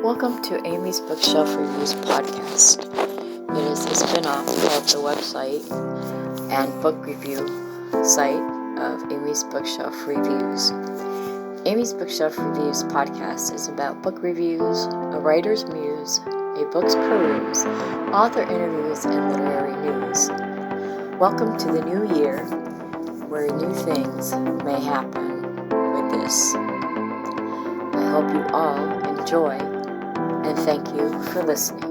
Welcome to Amy's Bookshelf Reviews podcast. It is a spin-off of the website and book review site of Amy's Bookshelf Reviews. Amy's Bookshelf Reviews podcast is about book reviews, a writer's muse, a book's peruse, author interviews, and literary news. Welcome to the new year, where new things may happen with this. I hope you all enjoy, and thank you for listening.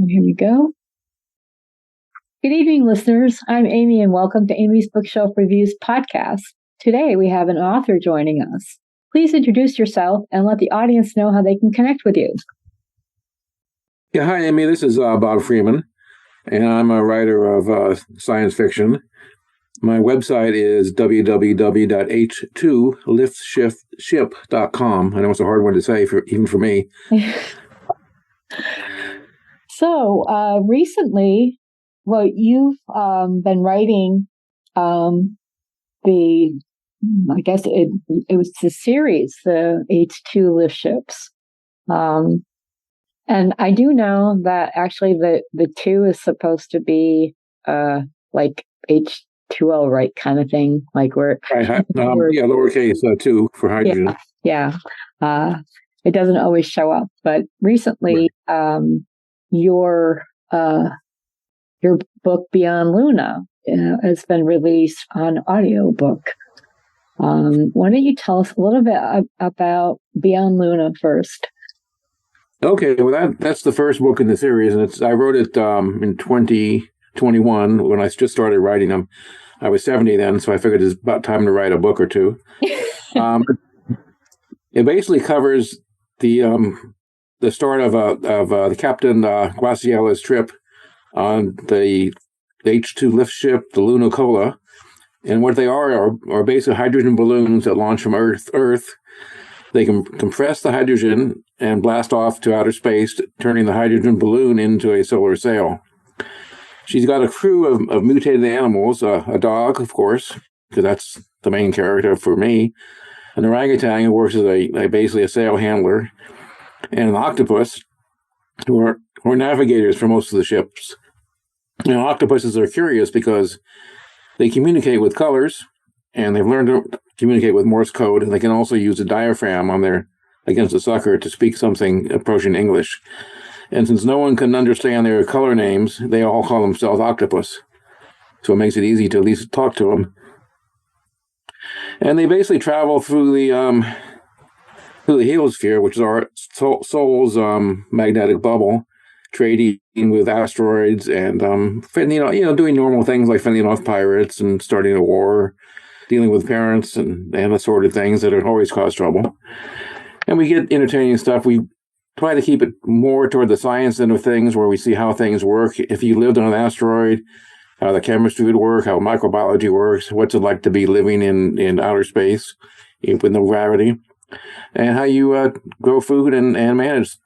Here we go. Good evening, listeners. I'm Amy, and welcome to Amy's Bookshelf Reviews podcast. Today, we have an author joining us. Please introduce yourself and let the audience know how they can connect with you. Yeah, hi, Amy. This is Bob Freeman, and I'm a writer of science fiction. My website is www.h2liftship.com. I know it's a hard one to say, even for me. So, recently, you've been writing I guess it was the series, the H2 lift ships. And I do know that actually the 2 is supposed to be like H2O, right, kind of thing, like where lowercase 2 for hydrogen. Yeah. It doesn't always show up, but recently, your book Beyond Luna has been released on Audiobook. Why don't you tell us a little bit about Beyond Luna first? Okay, well that's the first book in the series, and I wrote it in 2021 when I just started writing them. I was 70 then, so I figured it's about time to write a book or two. It basically covers the start of the Captain Guaciela's trip on the H2 lift ship, the Luna Cola. And what they are basically hydrogen balloons that launch from Earth. They can compress the hydrogen and blast off to outer space, turning the hydrogen balloon into a solar sail. She's got a crew of mutated animals, a dog, of course, because that's the main character for me, an orangutan who works as basically a sail handler, and an octopus who are navigators for most of the ships. Octopuses are curious because they communicate with colors, and they've learned to communicate with Morse code, and they can also use a diaphragm against a sucker to speak something approaching English. And since no one can understand their color names, they all call themselves octopus. So it makes it easy to at least talk to them. And they basically travel through the heliosphere, which is our soul's magnetic bubble, trading with asteroids and doing normal things like fending off pirates and starting a war, dealing with parents and assorted things that always cause trouble. And we get entertaining stuff. We try to keep it more toward the science end of things, where we see how things work. If you lived on an asteroid, how the chemistry would work, how microbiology works, what's it like to be living in outer space with no gravity, and how you grow food and manage.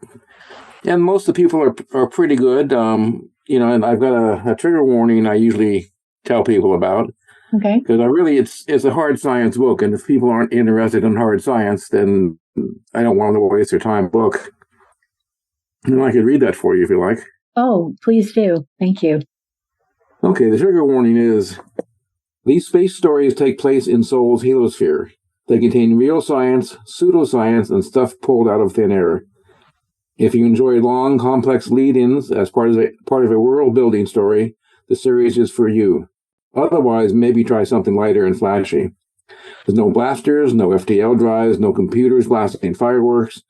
And most of the people are pretty good, and I've got a trigger warning I usually tell people about. Okay. Because it's a hard science book, and if people aren't interested in hard science, then I don't want them to waste their time book. And I could read that for you if you like. Oh, please do. Thank you. Okay, the trigger warning is, these space stories take place in Soul's heliosphere. They contain real science, pseudoscience, and stuff pulled out of thin air. If you enjoy long, complex lead-ins as part of a world-building story, the series is for you. Otherwise, maybe try something lighter and flashy. There's no blasters, no FTL drives, no computers blasting fireworks,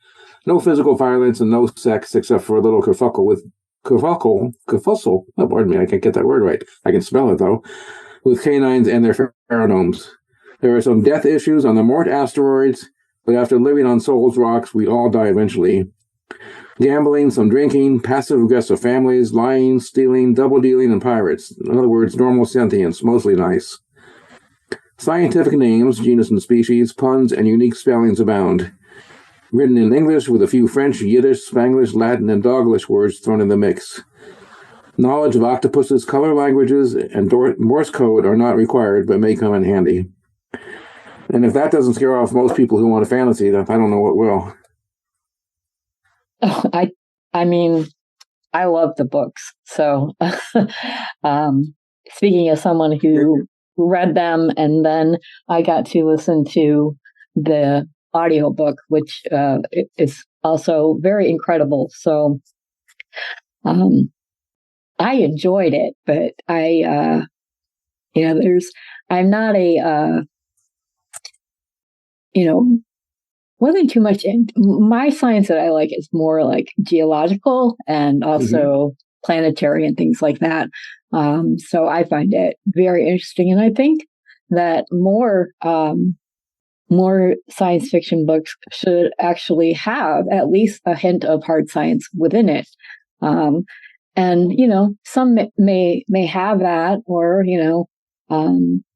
no physical violence, and no sex except for a little kerfuffle. Oh, pardon me, I can't get that word right. I can spell it, though. With canines and their pheromones. There are some death issues on the Mort asteroids, but after living on Soul's rocks, we all die eventually. Gambling, some drinking, passive-aggressive families, lying, stealing, double-dealing, and pirates. In other words, normal sentience, mostly nice. Scientific names, genus and species, puns, and unique spellings abound. Written in English with a few French, Yiddish, Spanglish, Latin, and Doglish words thrown in the mix. Knowledge of octopus's color languages and Morse code are not required, but may come in handy. And if that doesn't scare off most people who want a fantasy, I don't know what will. I mean, I love the books. So, speaking as someone who read them, and then I got to listen to the audiobook, which is also very incredible. So, I enjoyed it, but I'm not a, wasn't too much in my science that I like is more like geological and also planetary and things like that. So I find it very interesting. And I think that more science fiction books should actually have at least a hint of hard science within it. And, some may have that or,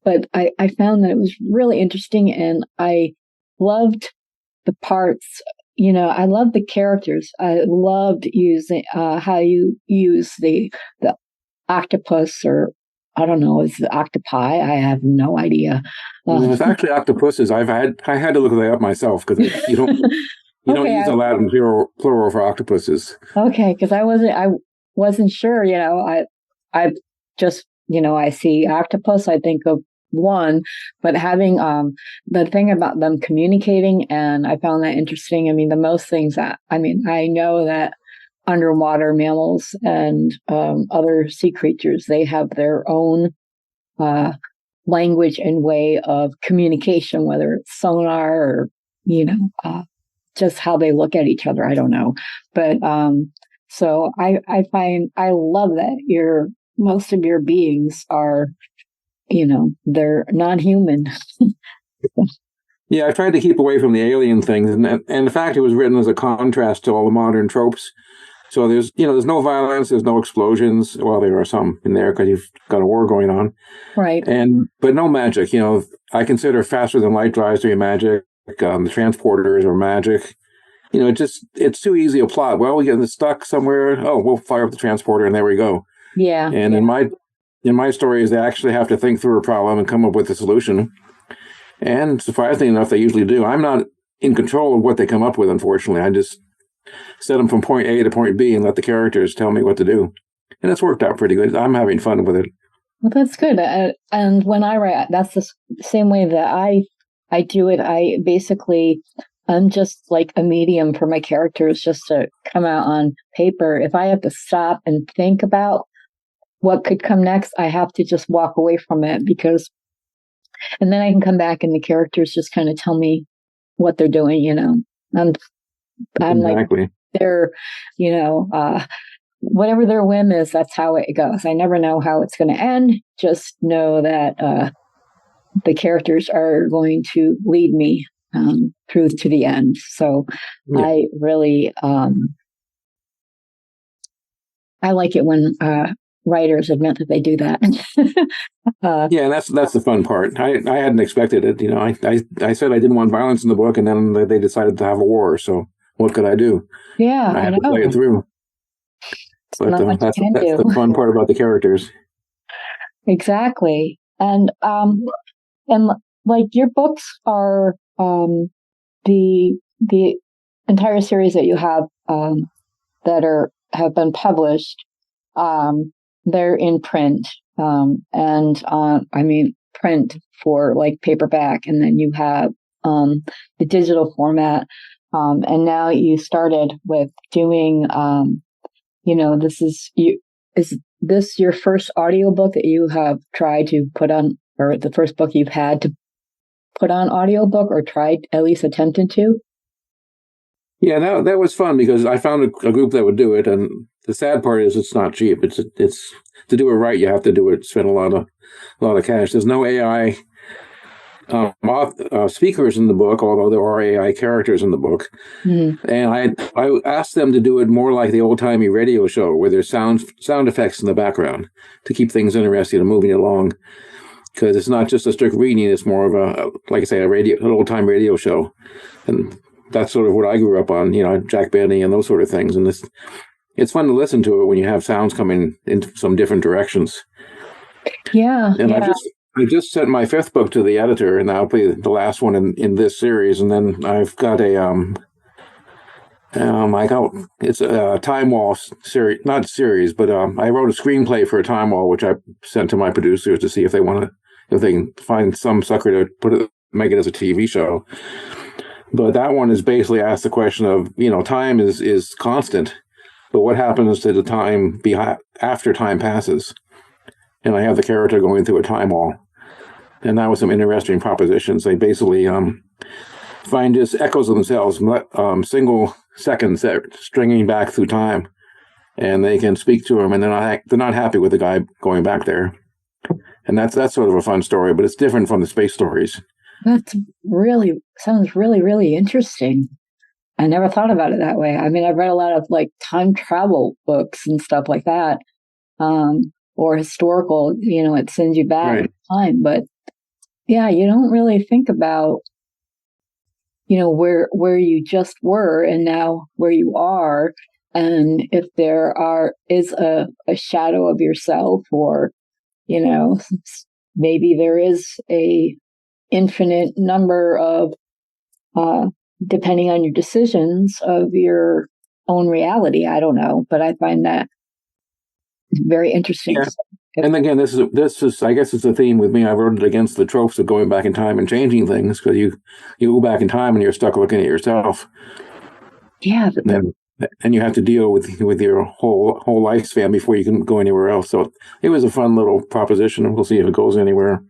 but I found that it was really interesting, and I loved the parts, I loved the characters. I loved using how you use the octopus, or I don't know, is it octopi? I have no idea. It's actually octopuses. I had to look that up myself because you don't use the Latin plural for octopuses. Okay, because I wasn't sure. I just I see octopus, I think of one, but having the thing about them communicating, and I found that interesting. I mean, the most things that I know that underwater mammals and other sea creatures, they have their own language and way of communication, whether it's sonar or just how they look at each other. I don't know, but so I love that most of your beings are, they're non-human. Yeah, I tried to keep away from the alien things, and in fact, it was written as a contrast to all the modern tropes. So there's no violence, there's no explosions. Well, there are some in there because you've got a war going on, right? But no magic. I consider faster than light drives to be magic. The transporters are magic. It's too easy a plot. Well, we get stuck somewhere. Oh, we'll fire up the transporter, and there we go. Yeah. And in my stories, they actually have to think through a problem and come up with a solution. And surprisingly enough, they usually do. I'm not in control of what they come up with, unfortunately. I just set them from point A to point B and let the characters tell me what to do. And it's worked out pretty good. I'm having fun with it. Well, that's good. And when I write, that's the same way that I do it. I'm just like a medium for my characters just to come out on paper. If I have to stop and think about what could come next, I have to just walk away from it and then I can come back and the characters just kind of tell me what they're doing, I'm exactly. Like, they're, whatever their whim is, that's how it goes. I never know how it's going to end. Just know that the characters are going to lead me through to the end. So yeah. I really, I like it when writers admit that they do that. Yeah, and that's the fun part. I hadn't expected it. I said I didn't want violence in the book, and then they decided to have a war. So what could I do? Yeah, I had to play it through. But that's the fun part about the characters. Exactly, and like your books are the entire series that you have that have been published. They're in print, and print for like paperback, and then you have the digital format, and now you started with doing, is this your first audiobook that you have tried to put on, or the first book you've had to put on audiobook, or tried, at least attempted to? Yeah, that was fun because I found a group that would do it, and the sad part is it's not cheap. It's to do it right. You have to do it. Spend a lot of cash. There's no AI speakers in the book, although there are AI characters in the book. Mm-hmm. And I asked them to do it more like the old timey radio show, where there's sound effects in the background to keep things interesting and moving along. Because it's not just a strict reading; it's more of an old time radio show, and that's sort of what I grew up on, Jack Benny and those sort of things. And it's fun to listen to it when you have sounds coming in some different directions. Yeah. And yeah. I just sent my 5th book to the editor, and that'll be the last one in this series. And then I've got I got it's a Time Wall series, not series, but I wrote a screenplay for a Time Wall, which I sent to my producers to see if if they can find some sucker to make it as a TV show. But that one is basically asked the question of, time is constant, but what happens to the time after time passes? And I have the character going through a time wall, and that was some interesting propositions. They basically find just echoes of themselves, single seconds that stringing back through time, and they can speak to him, and they're not happy with the guy going back there, and that's sort of a fun story, but it's different from the space stories. That's sounds really, really interesting. I never thought about it that way. I mean, I've read a lot of like time travel books and stuff like that, or historical. It sends you back in time, but yeah, you don't really think about where you just were and now where you are, and if is a shadow of yourself, or maybe there is a infinite number of depending on your decisions of your own reality. I don't know, but I find that very interesting. Yeah. And again, this is I guess it's a theme with me. I wrote it against the tropes of going back in time and changing things, because you go back in time and you're stuck looking at yourself. Yeah, and you have to deal with your whole lifespan before you can go anywhere else. So it was a fun little proposition, and we'll see if it goes anywhere.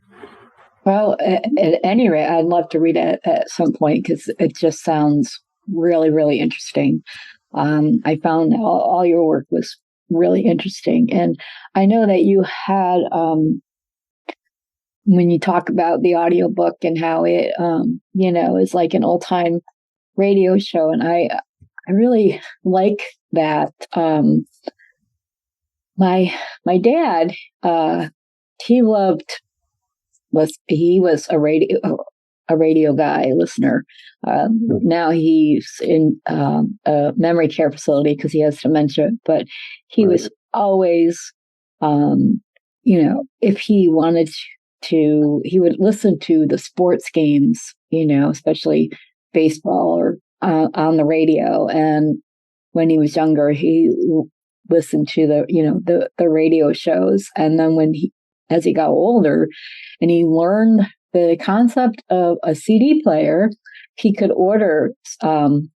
Well, at any rate, I'd love to read it at some point, because it just sounds really, really interesting. I found all your work was really interesting. And I know that you had, when you talk about the audiobook and how it, is like an old time radio show. And I really like that. My dad, he was a radio guy, listener. Now he's in a memory care facility because he has dementia, but he was always, if he wanted to, he would listen to the sports games, especially baseball, or on the radio. And when he was younger, he listened to the radio shows. And then as he got older and he learned the concept of a CD player, he could order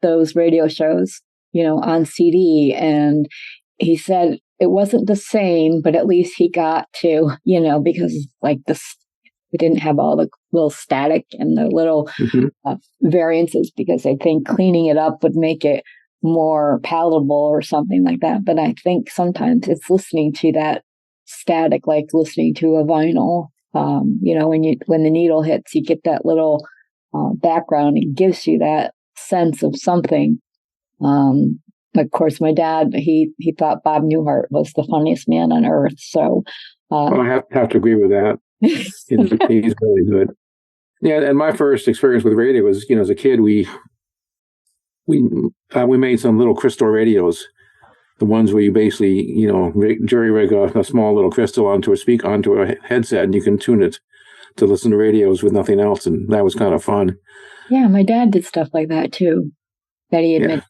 those radio shows, on CD. And he said it wasn't the same, but at least he got to, because like we didn't have all the little static and the little variances, because I think cleaning it up would make it more palatable or something like that. But I think sometimes it's listening to that static, like listening to a vinyl. When the needle hits, you get that little background. It gives you that sense of something. Of course, my dad, he thought Bob Newhart was the funniest man on earth. So I have to agree with that. He's really good. Yeah, and my first experience with radio was, as a kid, we made some little crystal radios. The ones where you basically, jury rig a small little crystal onto a headset, and you can tune it to listen to radios with nothing else, and that was kind of fun. Yeah, my dad did stuff like that too. That he admitted.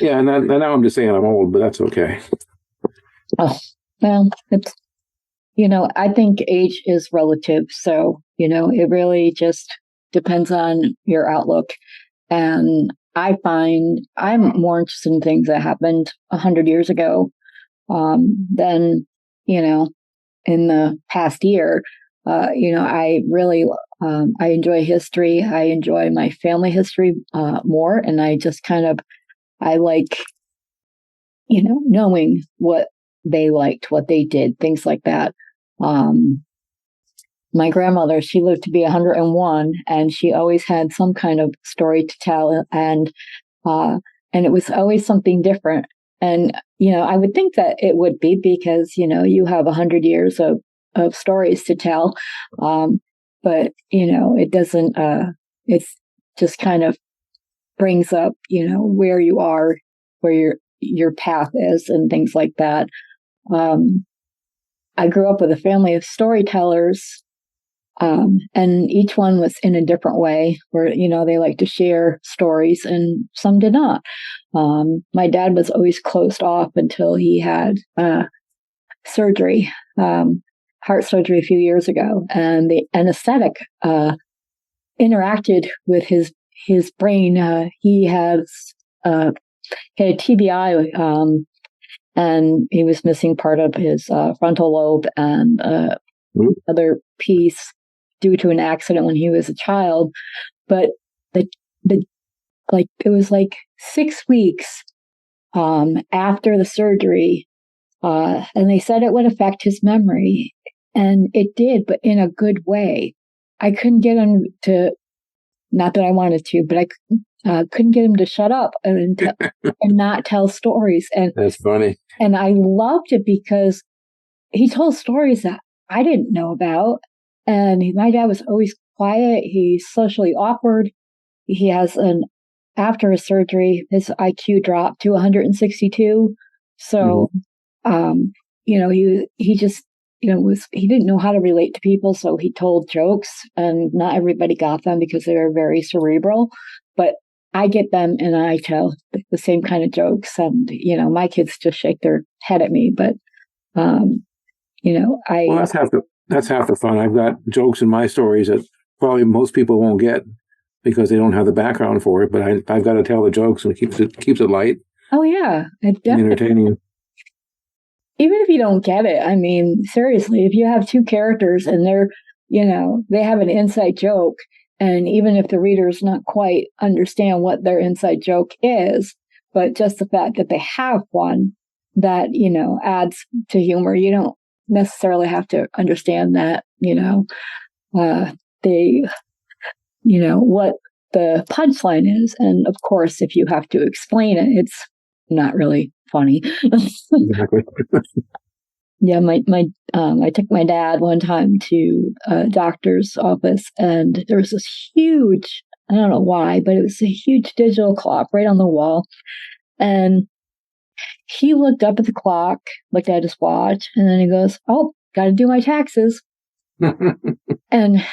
Yeah, and now I'm just saying I'm old, but that's okay. Oh, well, it's I think age is relative, so it really just depends on your outlook. And I find I'm more interested in things that happened 100 years ago than, in the past year. I really, I enjoy history. I enjoy my family history more. And I just I like, knowing what they liked, what they did, things like that. My grandmother, she lived to be 101, and she always had some kind of story to tell, and it was always something different. And I would think that it would be because you have 100 years of stories to tell, but it doesn't. It's just kind of brings up where you are, where your path is, and things like that. I grew up with a family of storytellers. And each one was in a different way where, they like to share stories and some did not. My dad was always closed off until he had surgery, heart surgery a few years ago. And the anesthetic interacted with his brain. He has had a TBI, and he was missing part of his frontal lobe and other piece due to an accident when he was a child. But the it was like 6 weeks after the surgery, and they said it would affect his memory, and it did, but in a good way. I couldn't get him to, not that I wanted to, but I couldn't get him to shut up and not tell stories. And that's funny. And I loved it because he told stories that I didn't know about. And my dad was always quiet. He's socially awkward. He has after his surgery, his IQ dropped to 162. So, he just, he didn't know how to relate to people. So he told jokes, and not everybody got them because they were very cerebral, but I get them and I tell the same kind of jokes. And, my kids just shake their head at me, but, well, that's half the fun. I've got jokes in my stories that probably most people won't get because they don't have the background for it, but I've got to tell the jokes, and it keeps it light. Oh yeah. And entertaining. Even if you don't get it, I mean, seriously, if you have two characters and they're, they have an inside joke, and even if the readers not quite understand what their inside joke is, but just the fact that they have one that, adds to humor, you don't necessarily have to understand that, what the punchline is. And of course, if you have to explain it, it's not really funny. Exactly. Yeah, I took my dad one time to a doctor's office, and there was this huge, I don't know why, but it was a huge digital clock right on the wall. And he looked up at the clock, looked at his watch, and then he goes, "Oh, got to do my taxes." And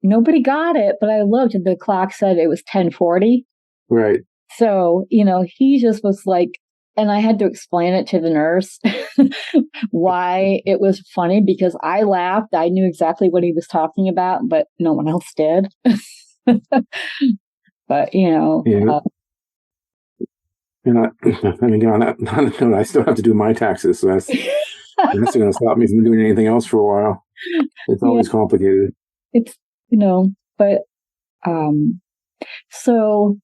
nobody got it, but I looked and the clock said it was 10:40. Right. So, he just was like, and I had to explain it to the nurse why it was funny, because I laughed. I knew exactly what he was talking about, but no one else did. But, yeah. On that note, I still have to do my taxes, so that's going to stop me from doing anything else for a while. It's always complicated. It's, but, so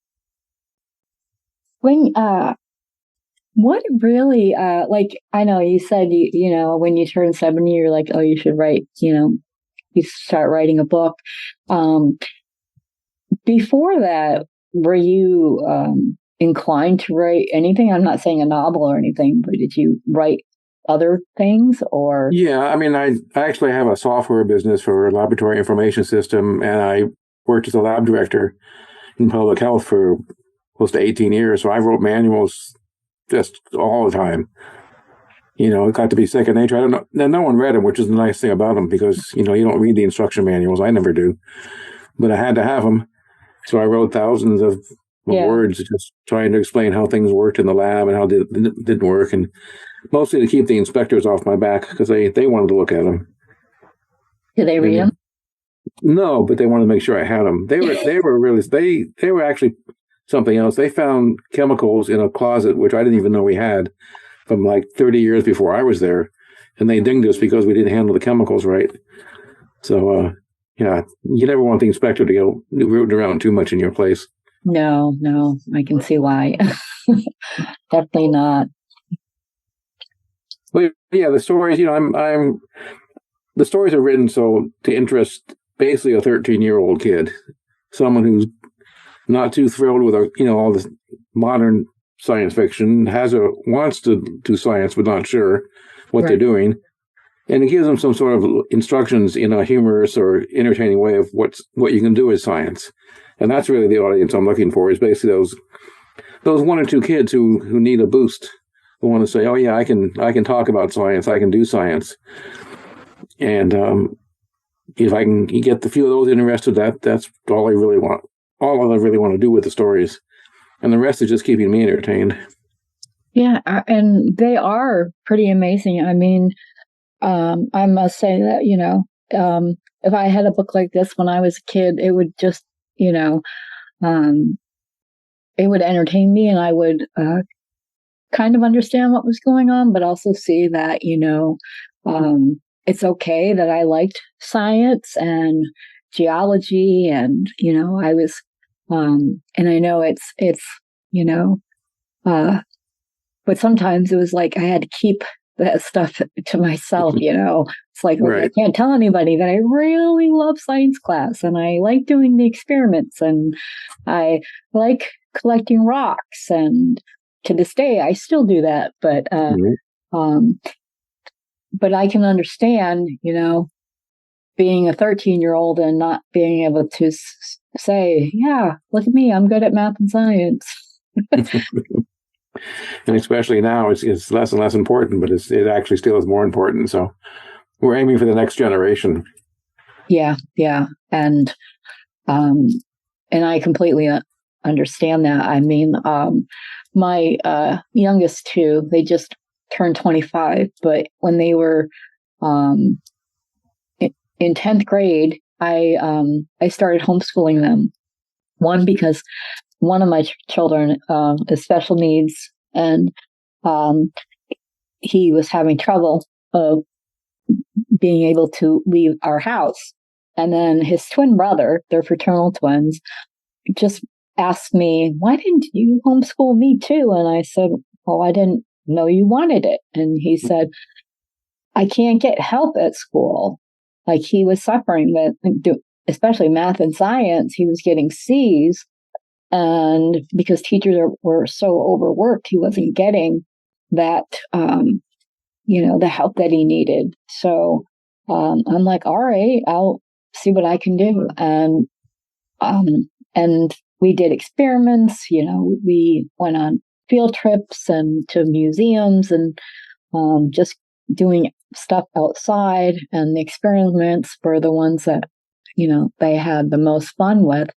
when, what really, I know you said, when you turn 70, you're like, oh, you should write, you start writing a book. Before that, were you inclined to write anything? I'm not saying a novel or anything, but did you write other things or? Yeah, I mean, I actually have a software business for a laboratory information system, and I worked as a lab director in public health for close to 18 years. So I wrote manuals just all the time. It got to be second nature. I don't know. No one read them, which is the nice thing about them, because, you don't read the instruction manuals. I never do. But I had to have them. So I wrote thousands of words just trying to explain how things worked in the lab and how it didn't work. And mostly to keep the inspectors off my back, because they wanted to look at them. Did they read them? No, but they wanted to make sure I had them. They were actually something else. They found chemicals in a closet, which I didn't even know we had, from like 30 years before I was there. And they dinged us because we didn't handle the chemicals right. So, you never want the inspector to go rooting around too much in your place. No, I can see why. Definitely not. Well, yeah, the stories, the stories are written so to interest basically a 13-year-old kid, someone who's not too thrilled with all this modern science fiction, wants to do science but not sure what they're doing, and it gives them some sort of instructions in a humorous or entertaining way of what you can do with science. And that's really the audience I'm looking for, is basically those one or two kids who need a boost, who want to say, "Oh yeah, I can talk about science, I can do science," and if I can get the few of those interested, that's all I really want. All I really want to do with the stories, and the rest is just keeping me entertained. Yeah, and they are pretty amazing. I mean, I must say that, if I had a book like this when I was a kid, it would just, it would entertain me, and I would kind of understand what was going on, but also see that, it's okay that I liked science and geology, and, I was, and I know it's, but sometimes it was like I had to keep that stuff to myself, It's like, okay, I can't tell anybody that I really love science class, and I like doing the experiments, and I like collecting rocks, and to this day I still do that. But I can understand, being a 13-year-old and not being able to say, yeah, look at me, I'm good at math and science. And especially now, it's less and less important, but it actually still is more important. So we're aiming for the next generation. Yeah, and I completely understand that. I mean, my youngest two, they just turned 25, but when they were in 10th grade, I started homeschooling them. One, because one of my children is special needs, and he was having trouble being able to leave our house. And then his twin brother, they're fraternal twins, just asked me, why didn't you homeschool me too? And I said, well, I didn't know you wanted it. And he said, I can't get help at school. Like, he was suffering with, especially math and science, he was getting C's. And because teachers were so overworked, he wasn't getting that, the help that he needed. So I'm like, all right, I'll see what I can do. And we did experiments. We went on field trips and to museums, and just doing stuff outside. And the experiments were the ones that, they had the most fun with.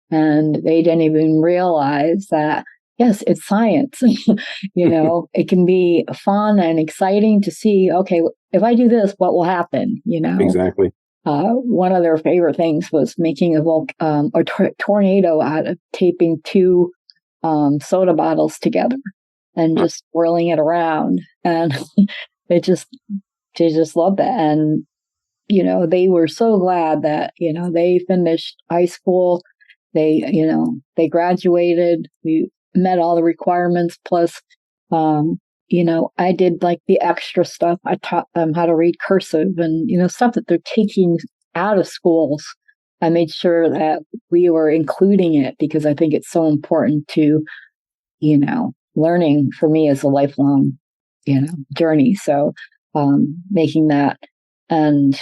And they didn't even realize that, yes, it's science. It can be fun and exciting to see, okay, if I do this, what will happen? Exactly. One of their favorite things was making a tornado out of taping two soda bottles together and just whirling it around. And they just loved that. And, they were so glad that, they finished high school. They graduated. We met all the requirements. Plus, I did like the extra stuff. I taught them how to read cursive and, stuff that they're taking out of schools. I made sure that we were including it because I think it's so important to, learning for me is a lifelong, journey. So, making that, and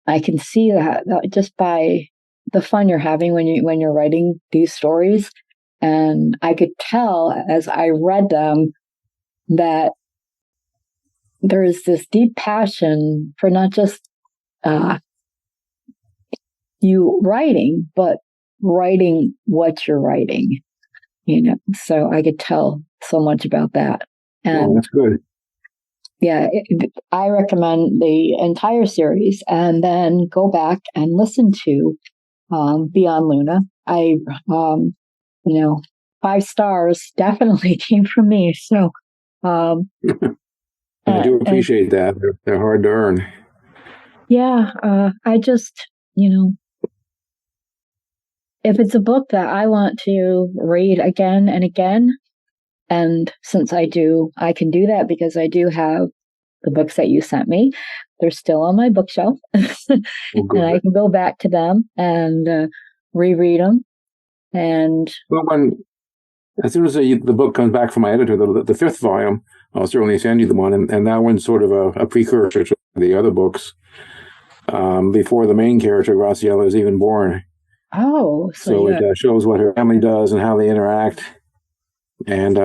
I can see that just by the fun you're having when you're writing these stories. And I could tell as I read them that there is this deep passion for not just you writing, but writing what you're writing, so I could tell so much about that. And that's good. Yeah, I recommend the entire series, and then go back and listen to Beyond Luna. 5 stars definitely came from me. So I do appreciate that. They're hard to earn. Yeah, I just, if it's a book that I want to read again and again, and since I can do that because I do have the books that you sent me. They're still on my bookshelf. And I can go back to them and reread them. And as soon as the book comes back from my editor, the 5th volume, I'll certainly send you the one. And that one's sort of a precursor to the other books before the main character, Graciela, is even born. Oh, so it shows what her family does and how they interact. And,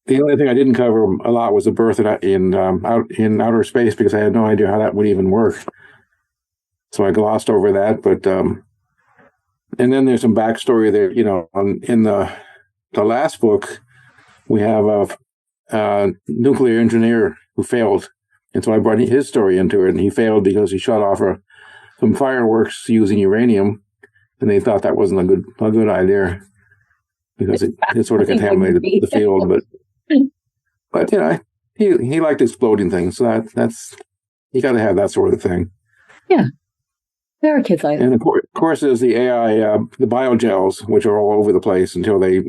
The only thing I didn't cover a lot was the birth out in outer space, because I had no idea how that would even work. So I glossed over that. But and then there's some backstory there. In the last book, we have a nuclear engineer who failed, and so I brought his story into it. And he failed because he shut off some fireworks using uranium, and they thought that wasn't a good idea because it sort of contaminated the field. But he liked exploding things, so that's you got to have that sort of thing. Yeah, there are kids like that. And of course, there's the AI, the biogels, which are all over the place until they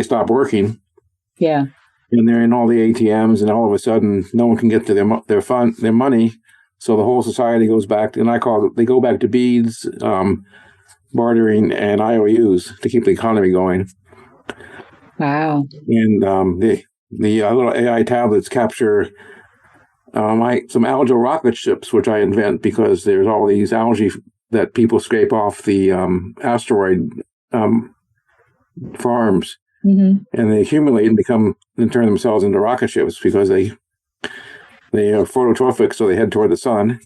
stop working. Yeah, and they're in all the ATMs, and all of a sudden, no one can get to their money. So the whole society goes back, and they go back to beads, bartering, and IOUs to keep the economy going. Wow. And the little AI tablets capture some algal rocket ships, which I invent because there's all these algae that people scrape off the asteroid farms, and they accumulate and turn themselves into rocket ships because they are phototrophic, so they head toward the sun.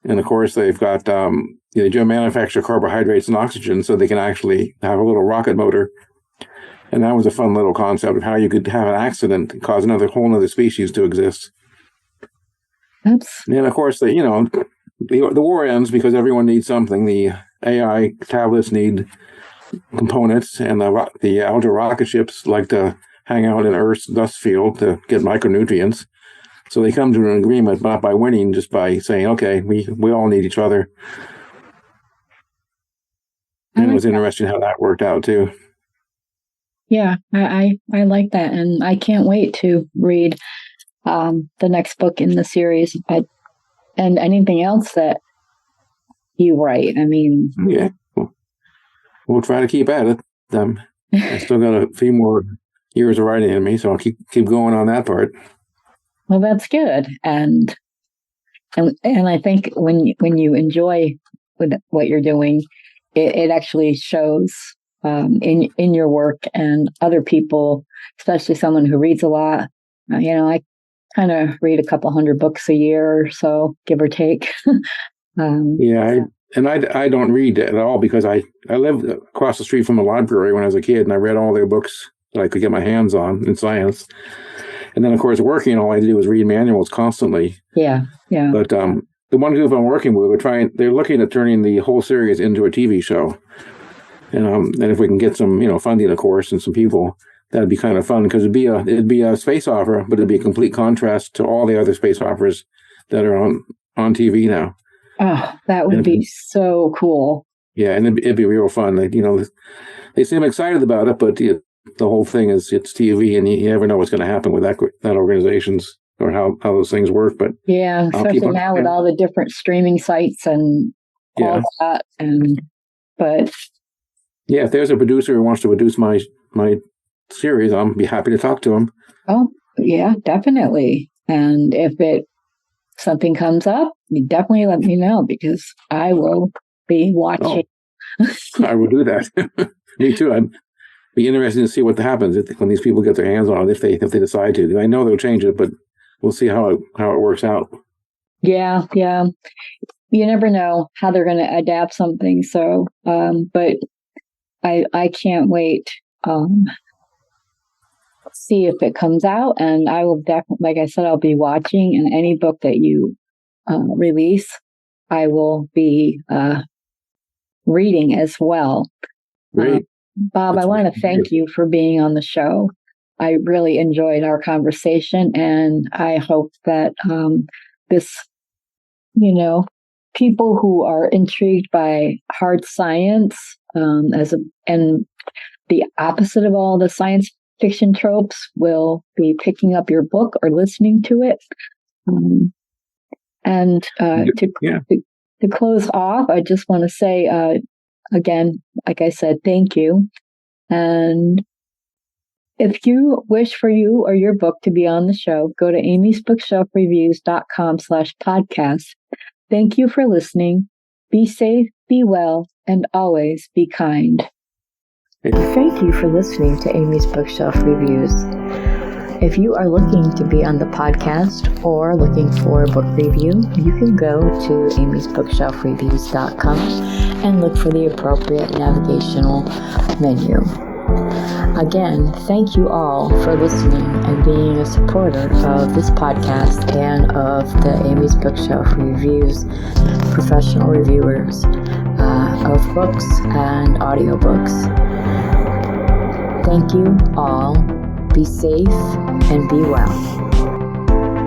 And of course, they've got they manufacture carbohydrates and oxygen, so they can actually have a little rocket motor. And that was a fun little concept of how you could have an accident and cause whole other species to exist. And of course, the war ends because everyone needs something. The AI tablets need components, and the algal rocket ships like to hang out in Earth's dust field to get micronutrients. So they come to an agreement, not by winning, just by saying, okay, we all need each other. And it was interesting how that worked out, too. Yeah, I like that, and I can't wait to read the next book in the series, and anything else that you write. I mean, yeah, we'll try to keep at it. I still got a few more years of writing in me, so I'll keep going on that part. Well, that's good, and I think when you enjoy what you're doing, it actually shows. In your work, and other people, especially someone who reads a lot. I kind of read a couple hundred books a year or so, give or take. I don't read at all because I lived across the street from a library when I was a kid, and I read all their books that I could get my hands on in science. And then, of course, working, all I did was read manuals constantly. Yeah. But the one group I'm working with, they're looking at turning the whole series into a TV show. And if we can get some, funding, of course, and some people, that'd be kind of fun because it'd be a space opera, but it'd be a complete contrast to all the other space operas that are on TV now. Oh, that would be so cool. Yeah, and it'd be real fun. They seem excited about it, but the whole thing is it's TV, and you never know what's going to happen with that organizations or how those things work. But yeah, especially now with all the different streaming sites and all that, but. Yeah, if there's a producer who wants to produce my series, I'll be happy to talk to him. Oh, yeah, definitely. And if something comes up, you definitely let me know because I will be watching. Oh, I will do that. Me too. I'd be interested to see what happens when these people get their hands on it, if they decide to. I know they'll change it, but we'll see how it works out. Yeah. You never know how they're going to adapt something. So, but I can't wait see if it comes out, and I will definitely, like I said, I'll be watching, and any book that you release, I will be reading as well. Great. Bob, I want to thank you for being on the show. I really enjoyed our conversation, and I hope that this, people who are intrigued by hard science and the opposite of all the science fiction tropes will be picking up your book or listening to it. To close off, I just want to say again, like I said, thank you. And if you wish for you or your book to be on the show, go to amysbookshelfreviews.com/podcast. Thank you for listening. Be safe, be well, and always be kind. Thank you for listening to Amy's Bookshelf Reviews. If you are looking to be on the podcast or looking for a book review, you can go to amysbookshelfreviews.com and look for the appropriate navigational menu. Again, thank you all for listening and being a supporter of this podcast and of the Amy's Bookshelf Reviews professional reviewers of books and audiobooks. Thank you all. Be safe and be well.